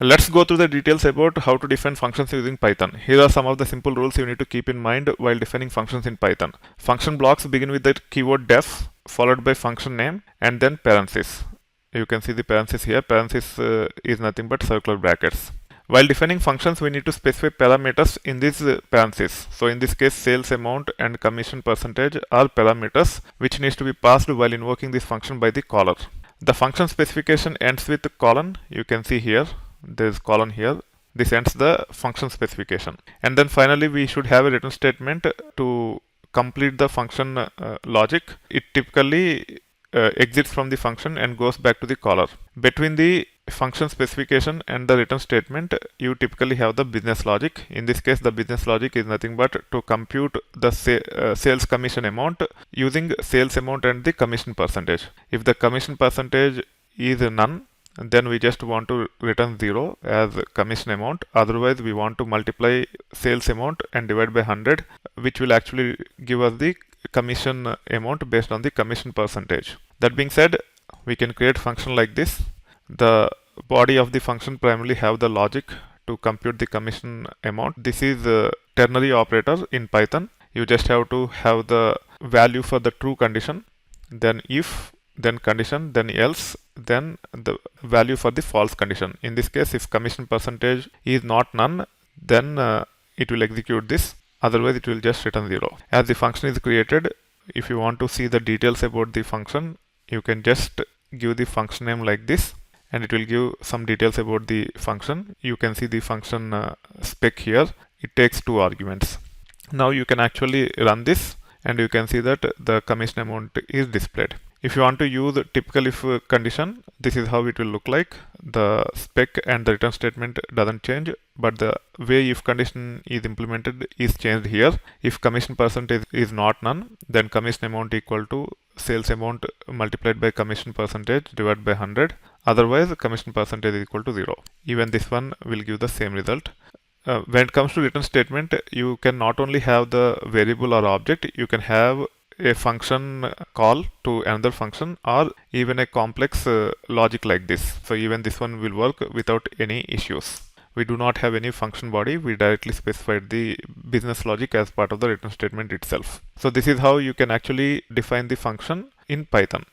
Let's go through the details about how to define functions using Python. Here are some of the simple rules you need to keep in mind while defining functions in Python. Function blocks begin with the keyword def followed by function name and then parentheses. You can see the parentheses here. Parentheses is nothing but circular brackets. While defining functions, we need to specify parameters in these parentheses. So in this case, sales amount and commission percentage are parameters which needs to be passed while invoking this function by the caller. The function specification ends with colon. You can see here, there is colon here. This ends the function specification. And then finally, we should have a return statement to complete the function logic. It typically exits from the function and goes back to the caller. Between the function specification and the return statement, you typically have the business logic. In this case, the business logic is nothing but to compute the sales commission amount using sales amount and the commission percentage. If the commission percentage is none, then we just want to return 0 as commission amount. Otherwise, we want to multiply sales amount and divide by 100, which will actually give us the commission amount based on the commission percentage. That being said, we can create function like this. The body of the function primarily have the logic to compute the commission amount. This is a ternary operator in Python. You just have to have the value for the true condition, then if, then condition, then else, then the value for the false condition. In this case, if commission percentage is not none, then it will execute this. Otherwise, it will just return 0. As the function is created, if you want to see the details about the function, you can just give the function name like this, and it will give some details about the function. You can see the function spec here. It takes 2 arguments. Now you can actually run this, and you can see that the commission amount is displayed. If you want to use typical if condition, this is how it will look like. The spec and the return statement doesn't change, but the way if condition is implemented is changed here. If commission percentage is not none, then commission amount equal to sales amount multiplied by commission percentage divided by 100. Otherwise, commission percentage is equal to 0. Even this one will give the same result. When it comes to return statement, you can not only have the variable or object, you can have a function call to another function or even a complex logic like this. So even this one will work without any issues. We do not have any function body. We directly specified the business logic as part of the return statement itself. So this is how you can actually define the function in Python.